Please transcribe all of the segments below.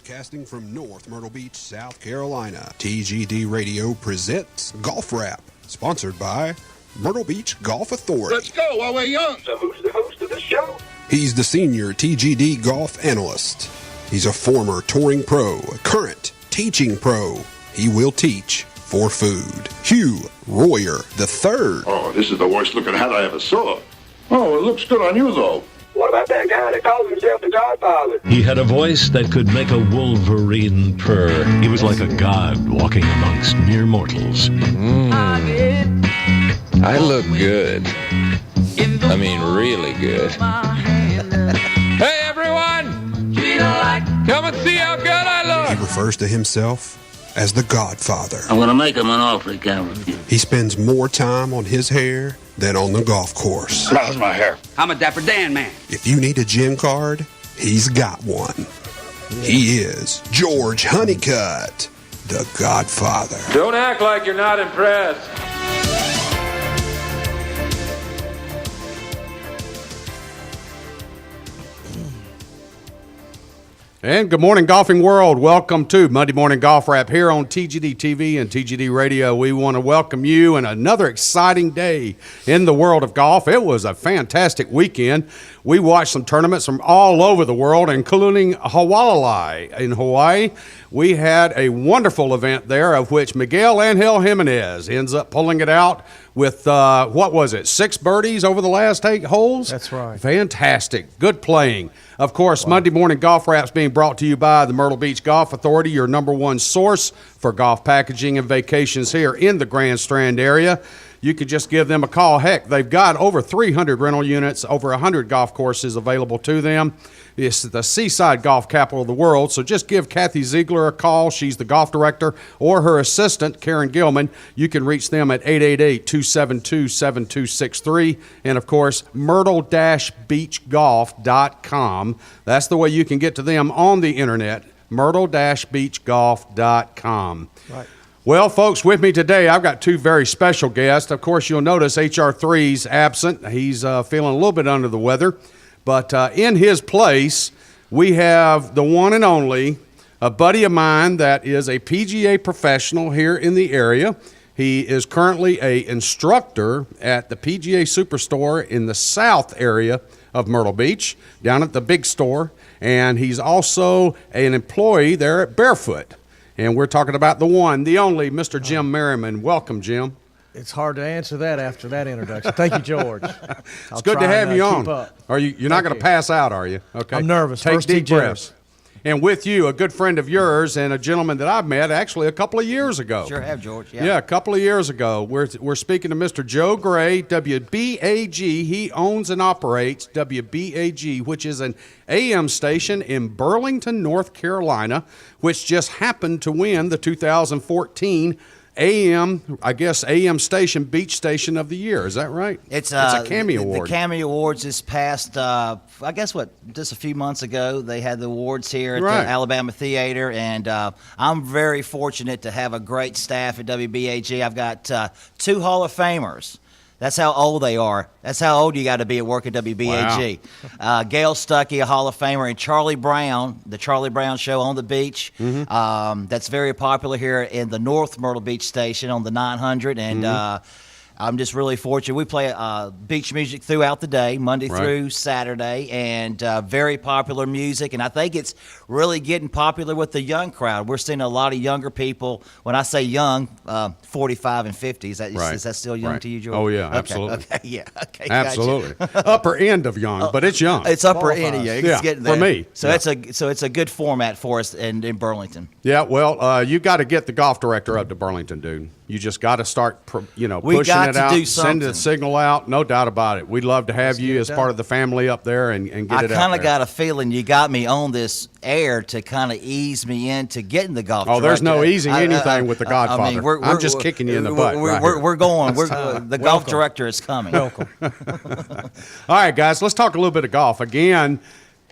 Broadcasting from North Myrtle Beach, South Carolina, TGD Radio presents Golf Rap, sponsored by Myrtle Beach Golf Authority. Let's go while we're young. So who's the host of the show? He's the senior TGD golf analyst. He's a former touring pro, a current teaching pro. He will teach for food. Hugh Royer III. Oh, this is the worst looking hat I ever saw. Oh, it looks good on you, though. What about that guy that calls himself the Godfather? He had a voice that could make a wolverine purr. He was like a god walking amongst mere mortals. I look good. I mean, really good. Hey, everyone! Come and see how good I look! He refers to himself as the Godfather. I'm gonna make him an offer he can't refuse. He spends more time on his hair than on the golf course. How's my hair? I'm a Dapper Dan man. If you need a gym card, he's got one. He is George Honeycutt, the Godfather. Don't act like you're not impressed. And good morning, golfing world. Welcome to Monday Morning Golf Rap here on TGD TV and TGD Radio. We want to welcome you in another exciting day in the world of golf. It was a fantastic weekend. We watched some tournaments from all over the world, including Hawaii in Hawaii. We had a wonderful event there, of which Miguel Angel Jimenez ends up pulling it out with, 6 birdies over the last 8 holes? That's right. Fantastic. Good playing. Of course, Monday Morning Golf Rap's being brought to you by the Myrtle Beach Golf Authority, your number one source for golf packaging and vacations here in the Grand Strand area. You could just give them a call. Heck, they've got over 300 rental units, over 100 golf courses available to them. It's the seaside golf capital of the world, so just give Kathy Ziegler a call. She's the golf director, or her assistant, Karen Gilman. You can reach them at 888-272-7263. And, of course, myrtle-beachgolf.com. That's the way you can get to them on the internet, myrtle-beachgolf.com. Right. Well, folks, with me today, I've got 2 very special guests. Of course, you'll notice HR3's absent. He's feeling a little bit under the weather. But in his place, we have the one and only, a buddy of mine that is a PGA professional here in the area. He is currently an instructor at the PGA Superstore in the south area of Myrtle Beach, down at the big store. And he's also an employee there at Barefoot. And we're talking about the one, the only, Mr. Jim Merriman. Welcome, Jim. It's hard to answer that after that introduction. Thank you, George. It's good to have you on. Are you're not going to pass out, are you? Okay. I'm nervous. Take First deep tee breaths. And with you, a good friend of yours and a gentleman that I've met actually a couple of years ago. Sure have, George. Yeah, a couple of years ago. We're speaking to Mr. Joe Gray, WBAG. He owns and operates WBAG, which is an AM station in Burlington, North Carolina, which just happened to win the 2014 AM station, beach station of the year. Is that right? It's a Cammy Award. The Cammy Awards this past, just a few months ago, they had the awards here at the Alabama Theater, and I'm very fortunate to have a great staff at WBAG. I've got 2 Hall of Famers. That's how old they are. That's how old you got to be at work at WBAG. Wow. Gail Stuckey, a Hall of Famer, and Charlie Brown, the Charlie Brown Show on the beach. Mm-hmm. That's very popular here in the North Myrtle Beach station on the 900. And I'm just really fortunate. We play beach music throughout the day, Monday through Saturday, and very popular music. And I think it's really getting popular with the young crowd. We're seeing a lot of younger people. When I say young, 45 and 50. Is that still young to you, George? Oh, yeah, absolutely. Okay, yeah. Okay, absolutely. Upper end of young, but it's young. It's upper end of young. It's getting there. For me. So it's a good format for us in Burlington. Yeah, well, you got to get the golf director up to Burlington, dude. You just got to start, pushing it out, send a signal out. No doubt about it. We'd love to have you as part of the family up there and get it out there. I kind of got a feeling you got me on this air to kind of ease me into getting the golf. Oh, there's no easing anything with the Godfather. I'm just kicking you in the butt. We're going. The golf director is coming. Welcome. All right, guys, let's talk a little bit of golf. Again,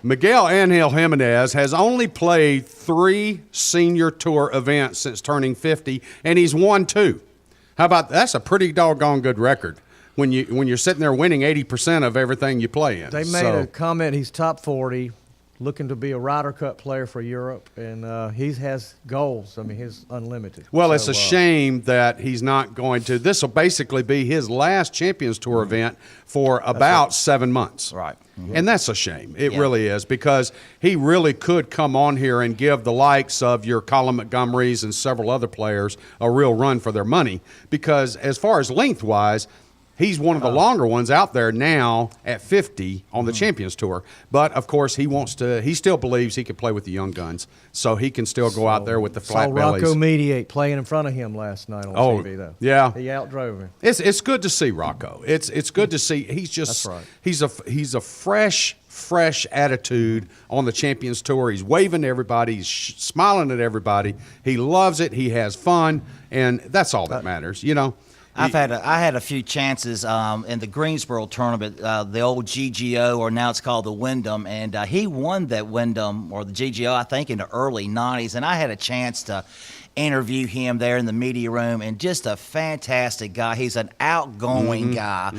Miguel Angel Jimenez has only played 3 senior tour events since turning 50, and he's won 2. How about that's a pretty doggone good record when you're sitting there winning 80% of everything you play in. They made a comment. He's top 40. looking to be a Ryder Cup player for Europe, and he has goals. I mean, he's unlimited. Well, it's a shame that he's not going to. This will basically be his last Champions Tour event for about 7 months. Right. Mm-hmm. And that's a shame. It really is, because he really could come on here and give the likes of your Colin Montgomerys and several other players a real run for their money, because as far as lengthwise, he's one of the longer ones out there now at 50 on the Champions Tour. But, of course, he still believes he can play with the young guns, so he can still go out there with the flat bellies. Rocco Mediate playing in front of him last night on TV, though. Yeah. He outdrove him. It's good to see Rocco. It's good to see. He's just That's right. He's a fresh attitude on the Champions Tour. He's waving to everybody. He's smiling at everybody. He loves it. He has fun, and that's all that matters, you know. I had a few chances in the Greensboro tournament, the old GGO, or now it's called the Wyndham, and he won that Wyndham, or the GGO, I think, in the early 90s, and I had a chance to interview him there in the media room, and just a fantastic guy. He's an outgoing guy,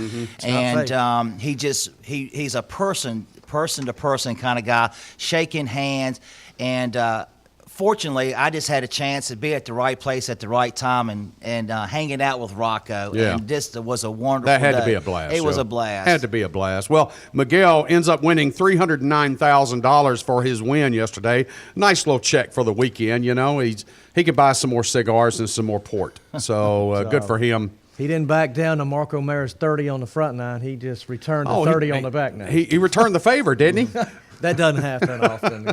and he's a person-to-person kind of guy, shaking hands, and fortunately, I just had a chance to be at the right place at the right time and hanging out with Rocco. Yeah. And this was a wonderful That had day. to be a blast. It was Joe. a blast. Had to be a blast. Well, Miguel ends up winning $309,000 for his win yesterday. Nice little check for the weekend, you know. He could buy some more cigars and some more port. So good for him. He didn't back down to Marco Maris 30 on the front nine. He just returned the 30 on the back nine. He returned the favor, didn't he? That doesn't happen often.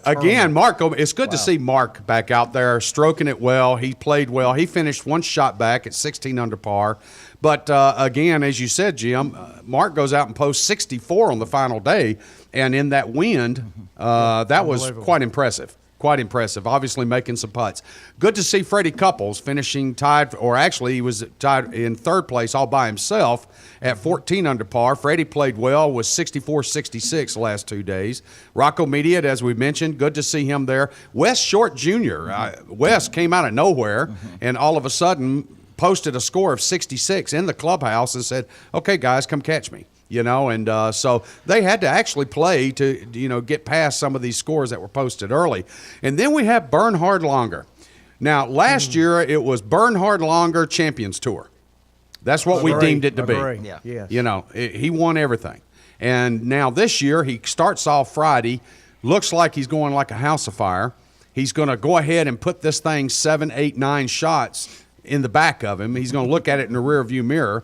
Again, Marco, it's good to see Mark back out there stroking it well. He played well. He finished one shot back at 16 under par. But again, as you said, Jim, Mark goes out and posts 64 on the final day. And in that wind, that was quite impressive. Quite impressive, obviously making some putts. Good to see Freddie Couples finishing tied, or actually he was tied in third place all by himself at 14 under par. Freddie played well, was 64-66 the last 2 days. Rocco Mediate, as we mentioned, good to see him there. Wes Short Jr., Wes came out of nowhere and all of a sudden posted a score of 66 in the clubhouse and said, okay, guys, come catch me. You know, and so they had to actually play to, you know, get past some of these scores that were posted early. And then we have Bernhard Langer. Now, last year it was Bernhard Langer Champions Tour. That's what we deemed it to be. Yeah. Yes. You know, he won everything. And now this year he starts off Friday, looks like he's going like a house of fire. He's going to go ahead and put this thing 7, 8, 9 shots in the back of him. He's going to look at it in the rearview mirror.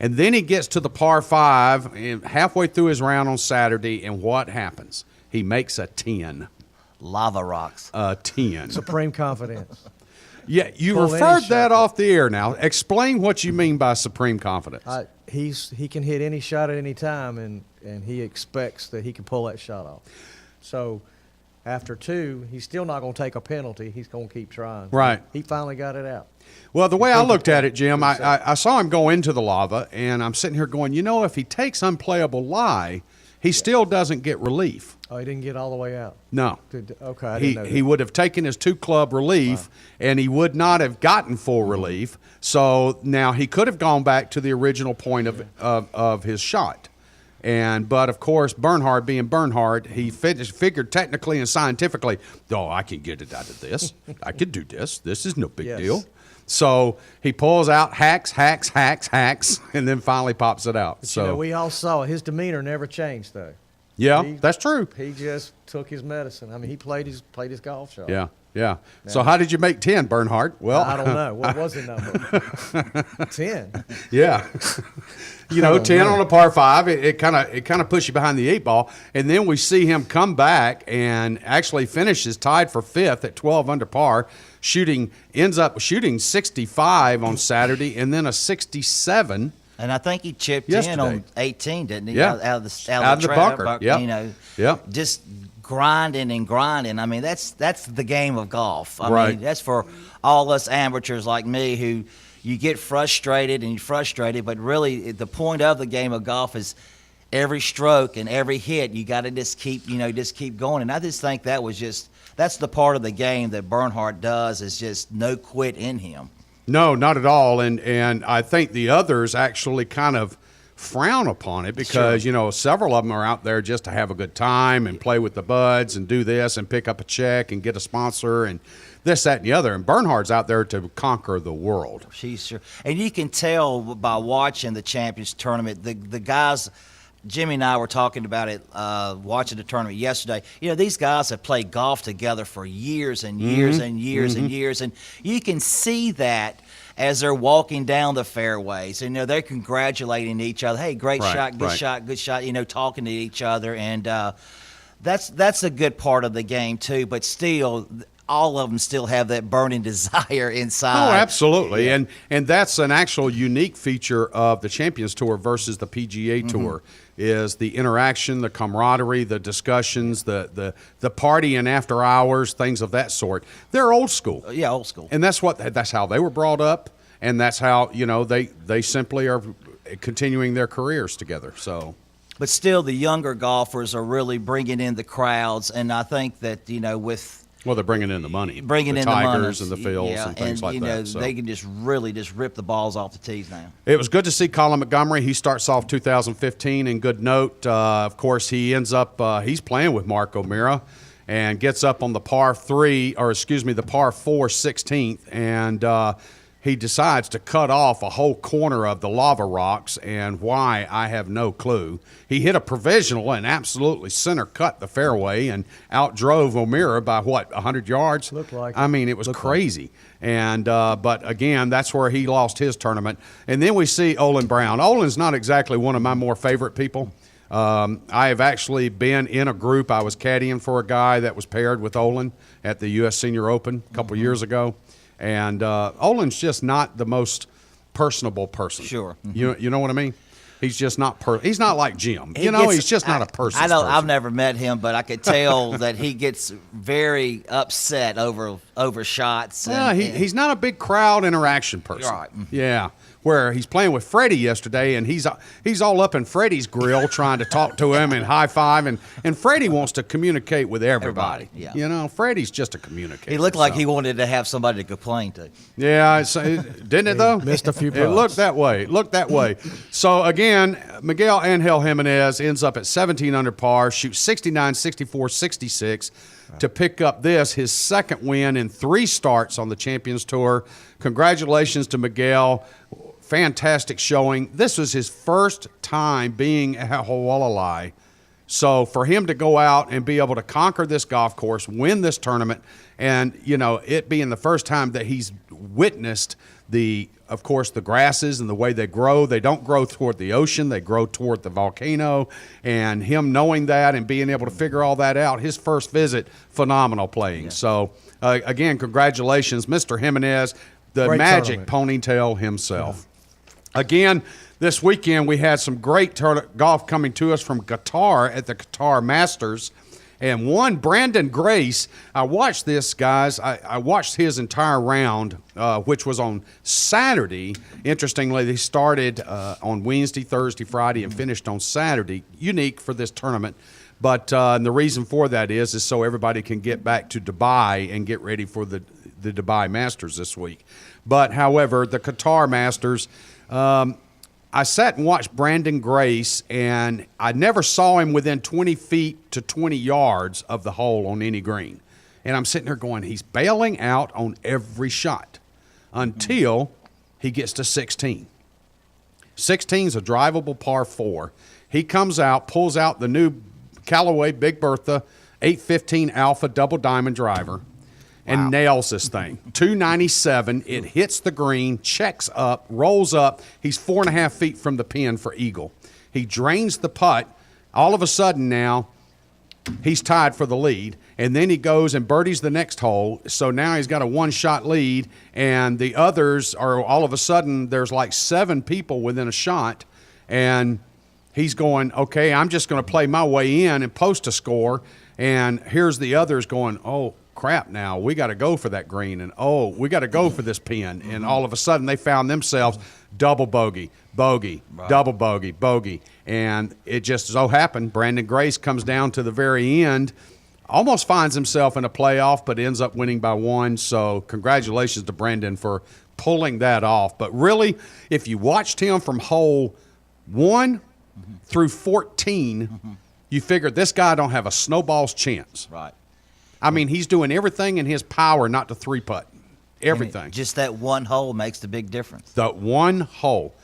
And then he gets to the par 5 and halfway through his round on Saturday, and what happens? He makes a 10. Lava rocks. A 10. Supreme confidence. Yeah, you Pull referred any that shot. off the air now. Explain what you mean by supreme confidence. He can hit any shot at any time, and he expects that he can pull that shot off. So after 2, he's still not going to take a penalty. He's going to keep trying. Right. He finally got it out. Well, the way I looked at it, Jim, I saw him go into the lava, and I'm sitting here going, you know, if he takes unplayable lie, he still doesn't get relief. Oh, he didn't get all the way out. No. Okay, I didn't know that. He would have taken his 2-club relief, and he would not have gotten full relief. So now he could have gone back to the original point of his shot. But of course, Bernhard being Bernhard, he figured technically and scientifically, oh, I can get it out of this. I could do this. This is no big deal. So he pulls out, hacks, and then finally pops it out. But, you know, we all saw it. His demeanor never changed, though. Yeah, that's true. He just took his medicine. I mean, he played his golf shot. Yeah. So how did you make 10, Bernhard? Well, I don't know. What was the number? 10. Yeah. You know, 10 on a par 5, it kind of puts you behind the 8 ball. And then we see him come back and actually finishes tied for 5th at 12 under par, ends up shooting 65 on Saturday and then a 67. And I think he chipped yesterday in on 18, didn't he? Yeah. Out of the bunker. Yep. You know, Yep. just grinding and grinding. I mean, that's the game of golf. I Right. mean, that's for all us amateurs like me who you get frustrated and you're frustrated, but really the point of the game of golf is every stroke and every hit, you got to just keep going. And I just think that's the part of the game that Bernhard does, is just no quit in him. No, not at all. And I think the others actually kind of frown upon it because, several of them are out there just to have a good time and play with the buds and do this and pick up a check and get a sponsor and this, that, and the other. And Bernhard's out there to conquer the world. She's sure. And you can tell by watching the Champions Tournament, the guys, Jimmy and I were talking about it, watching the tournament yesterday. These guys have played golf together for years and years and years and years. And you can see that as they're walking down the fairways. And, they're congratulating each other. Hey, great shot, good shot, good shot, talking to each other. And that's a good part of the game, too. But still, all of them still have that burning desire inside. Oh, absolutely. Yeah. And that's an actual unique feature of the Champions Tour versus the PGA Tour is the interaction, the camaraderie, the discussions, the party and after hours, things of that sort. They're old school. Yeah, old school. And that's how they were brought up, and that's how, they simply are continuing their careers together. So, but still the younger golfers are really bringing in the crowds, and I think that, well, they're bringing in the money. Bringing the in Tigers the money. and the Phils and things like that. So they can just really rip the balls off the tees now. It was good to see Colin Montgomery. He starts off 2015 in good note. Of course, he ends up he's playing with Mark O'Meara and gets up on the par 4 16th, and he decides to cut off a whole corner of the lava rocks, and why, I have no clue. He hit a provisional and absolutely center cut the fairway and outdrove O'Meara by, 100 yards? Looked like it. I mean, it was crazy. And but, again, that's where he lost his tournament. And then we see Olin Brown. Olin's not exactly one of my more favorite people. I have actually been in a group. I was caddying for a guy that was paired with Olin at the U.S. Senior Open a couple years ago. And Olin's just not the most personable person. Sure. You know what I mean? He's just not he's not like Jim. He's just not a person. I know I've never met him, but I could tell that he gets very upset over shots. Yeah, he's not a big crowd interaction person. Right. Yeah. Where he's playing with Freddie yesterday, and he's all up in Freddie's grill trying to talk to him and high five, and Freddie wants to communicate with everybody. Yeah. Freddie's just a communicator. He looked like he wanted to have somebody to complain to. Yeah, didn't it though? Missed a few putts. It looked that way. So again, Miguel Angel Jimenez ends up at 17 under par, shoots 69, 64, 66. To pick up his second win in 3 starts on the Champions Tour. Congratulations to Miguel. Fantastic showing. This was his first time being at Hualalai. So for him to go out and be able to conquer this golf course, win this tournament, and, it being the first time that he's witnessed of course, the grasses and the way they grow. They don't grow toward the ocean. They grow toward the volcano. And him knowing that and being able to figure all that out, his first visit, phenomenal playing. Yeah. So, again, congratulations, Mr. Jimenez, the great magic tournament. ponytail himself. Yeah. Again, this weekend we had some great golf coming to us from Qatar at the Qatar Masters. And one, Brandon Grace, I watched this, guys. I watched his entire round, which was on Saturday. Interestingly, they started on Wednesday, Thursday, Friday, and finished on Saturday. Unique for this tournament. But and the reason for that is so everybody can get back to Dubai and get ready for the Dubai Masters this week. But, however, the Qatar Masters, I sat and watched Brandon Grace, and I never saw him within 20 feet to 20 yards of the hole on any green. And I'm sitting there going, he's bailing out on every shot until he gets to 16. 16's a drivable par 4. He comes out, pulls out the new Callaway Big Bertha 815 Alpha double diamond driver, and nails this thing. 297. It hits the green, checks up, rolls up. He's 4.5 feet from the pin for eagle. He drains the putt. All of a sudden now, he's tied for the lead. And then he goes and birdies the next hole. So now he's got a 1-shot lead. And the others are all of a sudden, there's like 7 people within a shot. And he's going, okay, I'm just going to play my way in and post a score. And here's the others going, oh, crap, now we got to go for that green, and we got to go for this pin. And all of a sudden they found themselves double bogey, double bogey. And it just so happened Brandon Grace comes down to the very end, almost finds himself in a playoff, but ends up winning by 1. So congratulations to Brandon for pulling that off. But really, if you watched him from hole 1 through 14, you figure this guy don't have a snowball's chance. Right. I mean, he's doing everything in his power not to three-putt. Everything. Just that one hole makes the big difference. The one hole.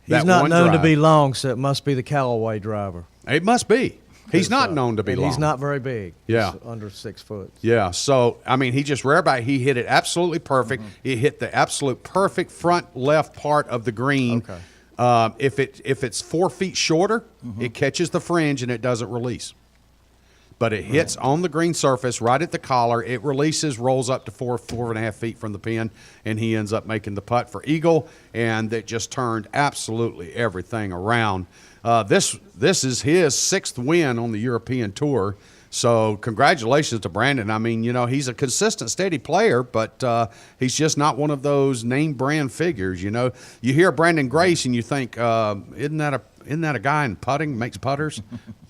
He's not known to be long, so it must be the Callaway driver. It must be. He's not known to be and long. He's not very big. Yeah. He's under 6 foot. Yeah, so, I mean, he just rare by he hit it absolutely perfect. He hit the absolute perfect front left part of the green. Okay. If it's 4 feet shorter, it catches the fringe and it doesn't release. But it hits on the green surface right at the collar. It releases, rolls up to 4.5 feet from the pin, and he ends up making the putt for eagle, and it just turned absolutely everything around. This is his 6th win on the European Tour. So congratulations to Brandon. I mean, he's a consistent, steady player, but he's just not one of those name brand figures. You hear Brandon Grace and you think, isn't that a guy in putting, makes putters?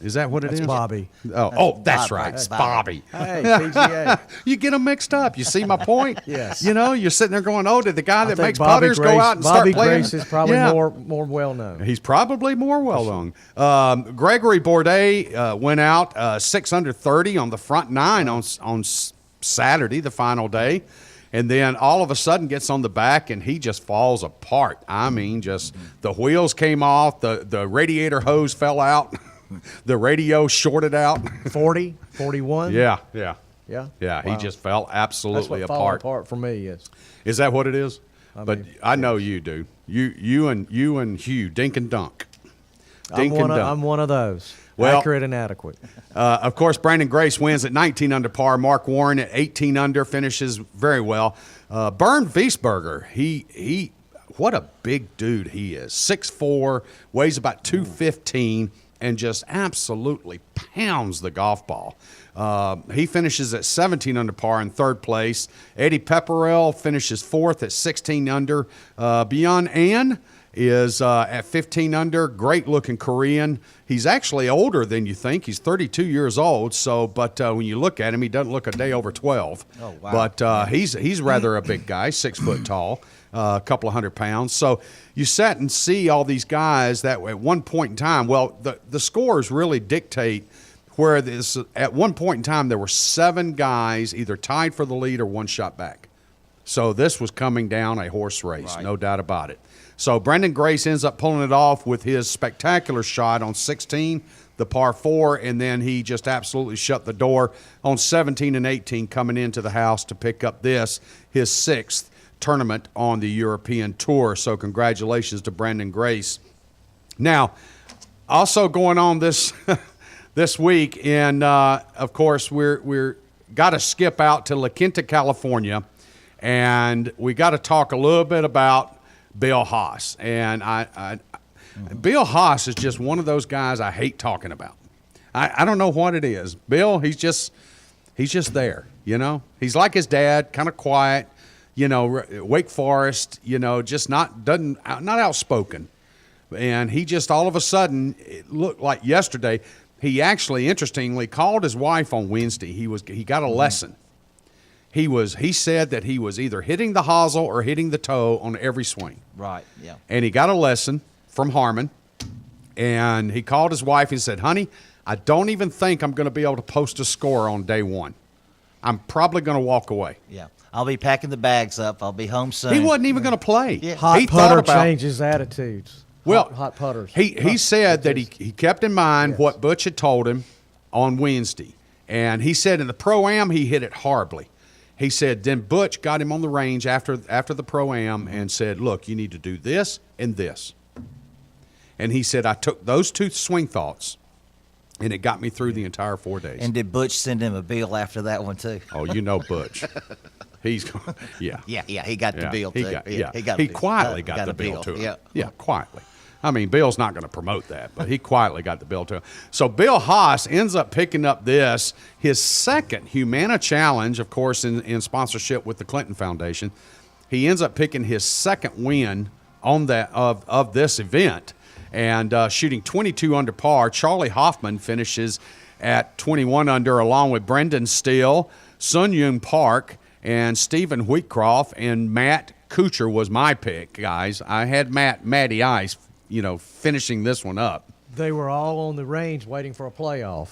Is that what it is? Bobby. Oh, that's Bobby. right. It's Bobby. Hey, PGA. You get them mixed up. You see my point? Yes. You're sitting there going, did the guy I that think makes Bobby putters Grace, go out and Bobby start playing? Grace is probably Yeah. more well known. He's probably more well known. Gregory Bourdais went out 6 under 30 on the front 9 on Saturday, the final day. And then all of a sudden gets on the back and he just falls apart. I mean, just the wheels came off, the radiator hose fell out, the radio shorted out. 40, 41? Yeah. Yeah? Yeah, he Wow. just fell That's absolutely what falling apart. apart for me is. Is that what it is? But mean, I know you do. You and Hugh, dink and dunk. Dink and dunk. I'm one of those. Well- Accurate and adequate. Of course, Brandon Grace wins at 19 under par. Mark Warren at 18 under finishes very well. Bernd Wiesberger, he what a big dude he is. 6'4", weighs about 215, and just absolutely pounds the golf ball. He finishes at 17 under par in 3rd place. Eddie Pepperell finishes 4th at 16 under. Bjorn An is at 15 under, great-looking Korean. He's actually older than you think. He's 32 years old. But when you look at him, he doesn't look a day over 12. Oh, wow. But he's rather a big guy, 6 foot tall, a couple of 100 pounds. So you sat and see all these guys that at one point in time. Well, the scores really dictate where this. At one point in time, there were 7 guys either tied for the lead or one shot back. So this was coming down a horse race, Right. no doubt about it. So Brandon Grace ends up pulling it off with his spectacular shot on 16, the par 4, and then he just absolutely shut the door on 17 and 18 coming into the house to pick up his 6th tournament on the European Tour. So congratulations to Brandon Grace. Now, also going on this this week, and of course we're got to skip out to La Quinta, California, and we got to talk a little bit about Bill Haas. And Bill Haas is just one of those guys I hate talking about. I don't know what it is. Bill, he's just there, He's like his dad, kind of quiet, Wake Forest, just not outspoken. And he just all of a sudden, it looked like yesterday, he actually, interestingly, called his wife on Wednesday. He got a lesson. He said that he was either hitting the hosel or hitting the toe on every swing. Right, yeah. And he got a lesson from Harmon, and he called his wife and said, honey, I don't even think I'm going to be able to post a score on day 1. I'm probably going to walk away. Yeah. I'll be packing the bags up. I'll be home soon. He wasn't even going to play. Yeah. Hot He putter thought about, changes attitudes. Well, hot putters. He said that he kept in mind Yes. what Butch had told him on Wednesday. And he said in the Pro-Am, he hit it horribly. He said then Butch got him on the range after the Pro-Am and said, look, you need to do this and this. And he said, I took those 2 swing thoughts, and it got me through the entire 4 days. And did Butch send him a bill after that one, too? Oh, Butch. He's, yeah. Yeah, he got the bill, too. He quietly got the bill to him. Yeah, quietly. I mean, Bill's not going to promote that, but he quietly got the bill to him. So Bill Haas ends up picking up his 2nd Humana Challenge, of course, in sponsorship with the Clinton Foundation. He ends up picking his 2nd win on that of this event, and shooting 22 under par. Charlie Hoffman finishes at 21 under, along with Brendan Steele, Sun Yoon Park, and Stephen Wheatcroft, and Matt Kuchar was my pick, guys. I had Matty Ice finishing this one up. They were all on the range waiting for a playoff.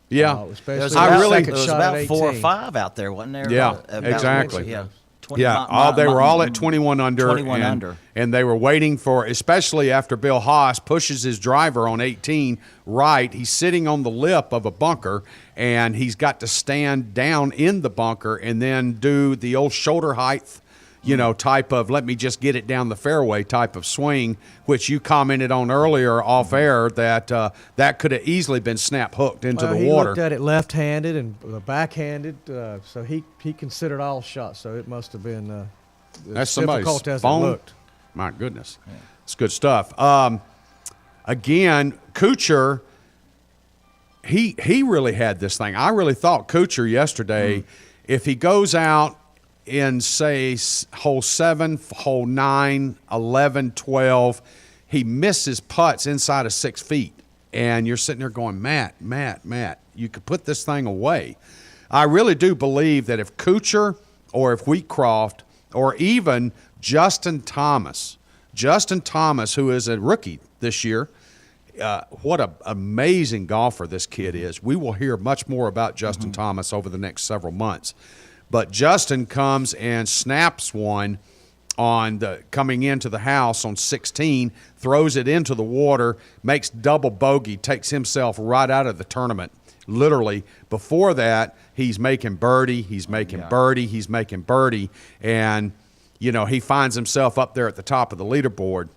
Yeah, especially there was about 4 or 5 out there, wasn't there? Yeah, exactly. They were all at 21 under. 21 under. And they were waiting for, especially after Bill Haas pushes his driver on 18 right. He's sitting on the lip of a bunker, and he's got to stand down in the bunker and then do the old shoulder height, type of let me just get it down the fairway type of swing, which you commented on earlier off air that that could have easily been snap hooked into the he water. Looked at it left-handed and backhanded, so he considered all shots. So it must have been that's as somebody's difficult as phone. it looked. My goodness, it's good stuff. Again, Kuchar, he really had this thing. I really thought Kuchar yesterday, if he goes out in, say, hole 7, hole 9, 11, 12, he misses putts inside of 6 feet. And you're sitting there going, Matt, you could put this thing away. I really do believe that if Kuchar or if Wheatcroft or even Justin Thomas, who is a rookie this year, what an amazing golfer this kid is. We will hear much more about Justin Thomas over the next several months. But Justin comes and snaps one coming into the house on 16, throws it into the water, makes double bogey, takes himself right out of the tournament. Literally, before that, he's making birdie, and he finds himself up there at the top of the leaderboard.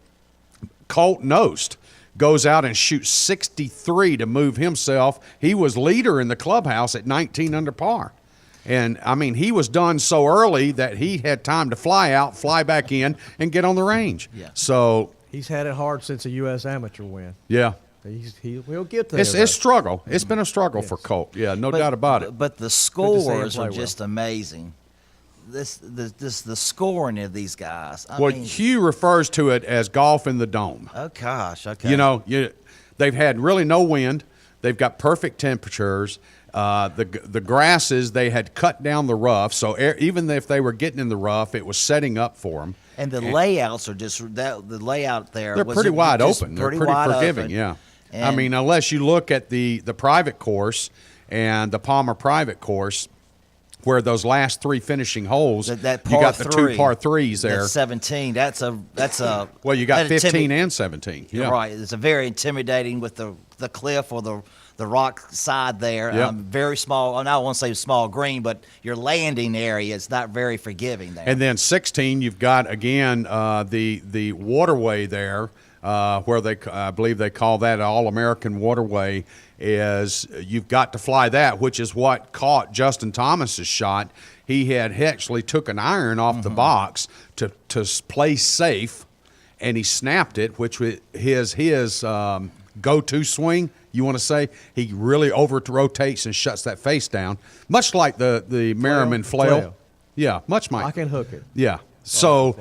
Colt Knost goes out and shoots 63 to move himself. He was leader in the clubhouse at 19 under par. And, he was done so early that he had time to fly out, fly back in, and get on the range. Yeah. So he's had it hard since a U.S. amateur win. Yeah. He'll get there. It's struggle. It's been a struggle for Colt. Yeah, no doubt about it. But the scores are just amazing. The scoring of these guys. Hugh refers to it as golf in the dome. Oh, gosh. Okay. They've had really no wind. They've got perfect temperatures. The grasses, they had cut down the rough, so even if they were getting in the rough, it was setting up for them. And the layouts are just the layout there. They're pretty wide open. They're pretty forgiving. Open. Yeah. Unless you look at the private course and the Palmer private course, where those last 3 finishing holes, you got the 2 par 3s there. That's 17. That's a. Well, you got 15 and 17. Yeah. Right. It's a very intimidating with the cliff or the rock side there. Yep. Very small. I don't want to say small green, but your landing area is not very forgiving there. And then 16, you've got again the waterway there, where I believe they call that All-American Waterway. Is you've got to fly that, which is what caught Justin Thomas's shot. He had actually took an iron off the box to play safe, and he snapped it, which was his go-to swing. You want to say he really over-rotates and shuts that face down, much like the Merriman flail. Yeah, much like. I can hook it. Yeah. So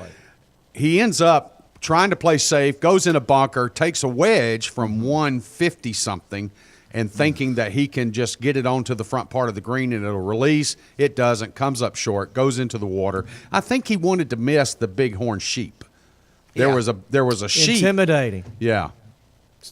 he ends up trying to play safe, goes in a bunker, takes a wedge from 150-something, and thinking that he can just get it onto the front part of the green and it'll release. It doesn't, comes up short, goes into the water. I think he wanted to miss the bighorn sheep. There was a sheep. Intimidating. Yeah.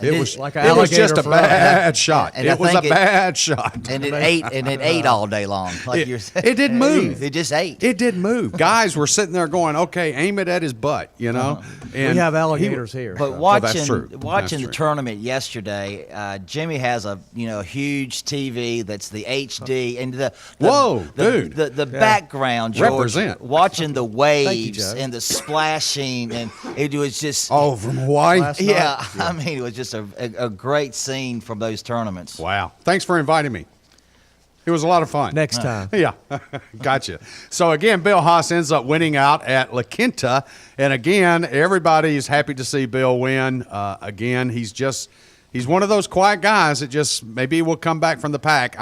It was like it was just a bad shot. It was a bad shot. And it ate all day long. Like you're saying. It didn't move. It just ate. It didn't move. Guys were sitting there going, "Okay, aim it at his butt," And we have alligators here. But watching the tournament yesterday, Jimmy has a huge TV that's the HD and the background, George, represent watching the waves and the splashing, and it was just from Hawaii. Yeah, it was just a great scene from those tournaments. Wow. Thanks for inviting me. It was a lot of fun. Next time. Yeah. Gotcha. So, again, Bill Haas ends up winning out at La Quinta. And, again, everybody is happy to see Bill win. Again, he's one of those quiet guys that just maybe will come back from the pack.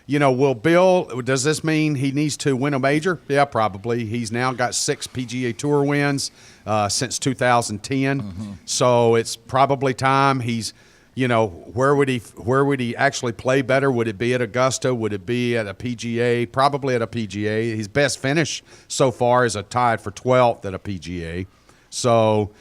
Does this mean he needs to win a major? Yeah, probably. He's now got 6 PGA Tour wins since 2010. So it's probably time. He's, where would he actually play better? Would it be at Augusta? Would it be at a PGA? Probably at a PGA. His best finish so far is a tied for 12th at a PGA. So,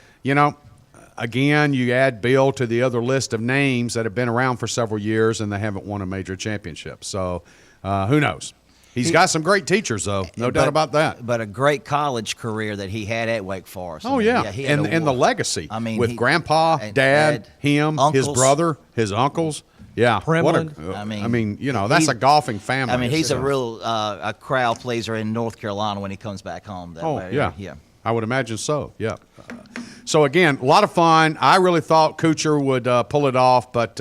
again, you add Bill to the other list of names that have been around for several years and they haven't won a major championship. So who knows? He's got some great teachers, though. No doubt about that. But a great college career that he had at Wake Forest. Oh, yeah. He had And the legacy. I mean, with Grandpa, Dad, him, uncles, his brother, his uncles. Yeah. Premlin. That's a golfing family. I mean, he's a real a crowd pleaser in North Carolina when he comes back home. Yeah. I would imagine so, yeah. So, again, a lot of fun. I really thought Kuchar would pull it off, but,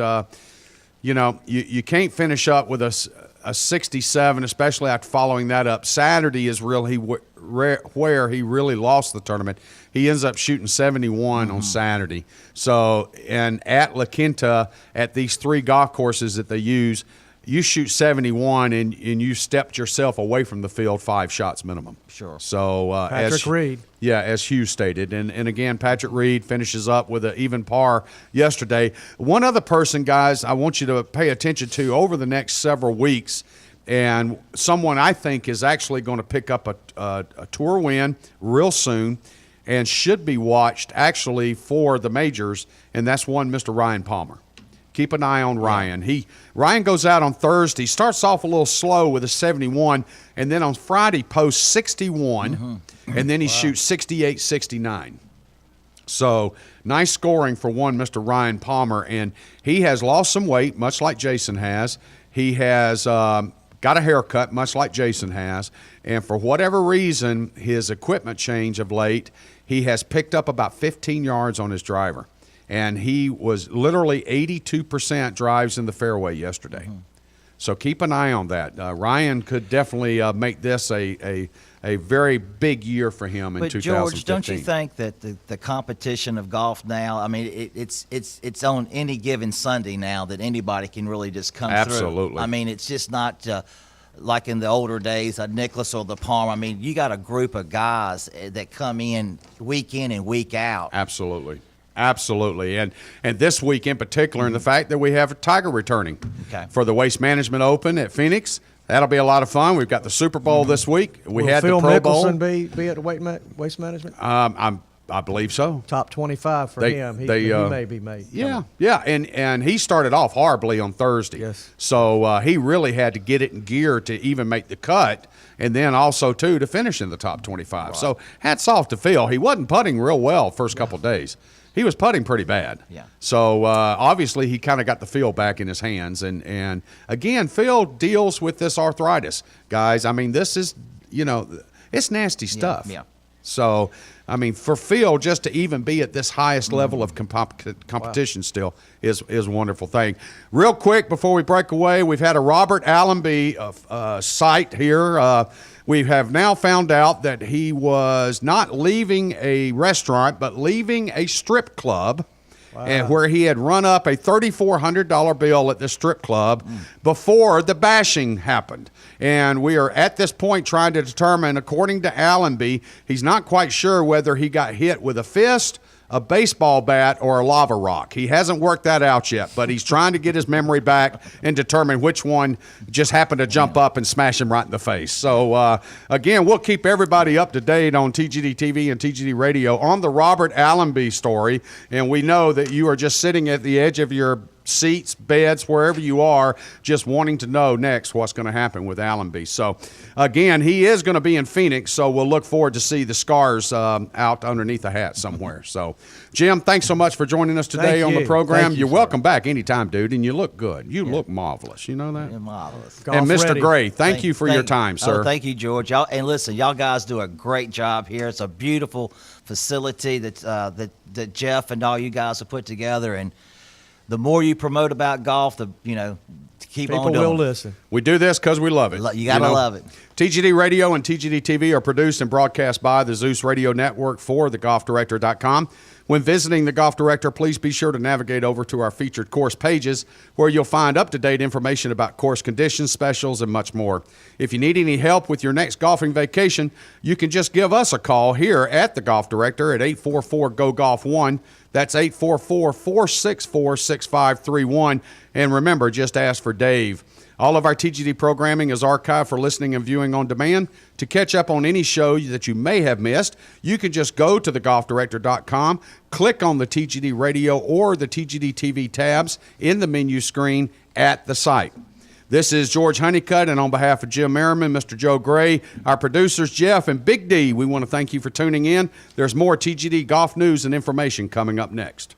you can't finish up with a 67, especially after following that up. Saturday is really where he really lost the tournament. He ends up shooting 71 on Saturday. So, and at La Quinta, at these 3 golf courses that they use, you shoot 71 and you stepped yourself away from the field 5 shots minimum. Sure. So Patrick Reed. Yeah, as Hugh stated. And again, Patrick Reed finishes up with an even par yesterday. One other person, guys, I want you to pay attention to over the next several weeks, and someone I think is actually going to pick up a tour win real soon and should be watched actually for the majors, and that's one Mr. Ryan Palmer. Keep an eye on Ryan. Ryan goes out on Thursday, starts off a little slow with a 71, and then on Friday posts 61, and then he shoots 68, 69. So nice scoring for one Mr. Ryan Palmer, and he has lost some weight, much like Jason has. He has got a haircut, much like Jason has, and for whatever reason, his equipment change of late, he has picked up about 15 yards on his driver. And he was literally 82% drives in the fairway yesterday. So keep an eye on that. Ryan could definitely make this a very big year for him in 2015. But George, don't you think that the competition of golf now, I mean, it's on any given Sunday now that anybody can really just come through. Absolutely. I mean, it's just not like in the older days, Nicklaus or the Palmer. I mean, you got a group of guys that come in and week out. Absolutely. Absolutely. And this week in particular, and the fact that we have Tiger returning for the Waste Management Open at Phoenix, that'll be a lot of fun. We've got the Super Bowl this week. We had Phil the Pro Bowl. Mickelson be at the Waste Management? I believe so. Top 25 for him. He may be made. Yeah, and he started off horribly on Thursday. Yes. So he really had to get it in gear to even make the cut, and then also, too, to finish in the top 25. Right. So hats off to Phil. He wasn't putting real well first couple of days. He was putting pretty bad. Yeah. So obviously he kind of got the feel back in his hands. And again, Phil deals with this arthritis. Guys, I mean, this is, it's nasty stuff. Yeah. So, I mean, for Phil just to even be at this highest level of competition still is a wonderful thing. Real quick before we break away, we've had a Robert Allenby site here. We have now found out that he was not leaving a restaurant, but leaving a strip club, and where he had run up a $3,400 bill at the strip club before the bashing happened. And we are at this point trying to determine, according to Allenby, he's not quite sure whether he got hit with a fist, a baseball bat, or a lava rock. He hasn't worked that out yet, but he's trying to get his memory back and determine which one just happened to jump up and smash him right in the face. So, again, we'll keep everybody up to date on TGD TV and TGD Radio on the Robert Allenby story, and we know that you are just sitting at the edge of your seats, beds, wherever you are, just wanting to know next what's going to happen with Allenby. So, again, he is going to be in Phoenix, so we'll look forward to see the scars out underneath the hat somewhere. So, Jim, thanks so much for joining us today on the program. You're welcome back anytime, dude, and you look good. You look marvelous. You know that? You're marvelous. And Mr. Gray, thank you for your time, sir. Thank you, George. And listen, y'all guys do a great job here. It's a beautiful facility that Jeff and all you guys have put together, and the more you promote about golf, to keep on doing. People will listen. We do this because we love it. You got to love it. TGD Radio and TGD TV are produced and broadcast by the Zeus Radio Network for thegolfdirector.com. When visiting The Golf Director, please be sure to navigate over to our featured course pages where you'll find up-to-date information about course conditions, specials, and much more. If you need any help with your next golfing vacation, you can just give us a call here at The Golf Director at 844-GO-GOLF-1. That's 844-464-6531. And remember, just ask for Dave. All of our TGD programming is archived for listening and viewing on demand. To catch up on any show that you may have missed, you can just go to thegolfdirector.com, click on the TGD Radio or the TGD TV tabs in the menu screen at the site. This is George Honeycutt, and on behalf of Jim Merriman, Mr. Joe Gray, our producers, Jeff and Big D, we want to thank you for tuning in. There's more TGD golf news and information coming up next.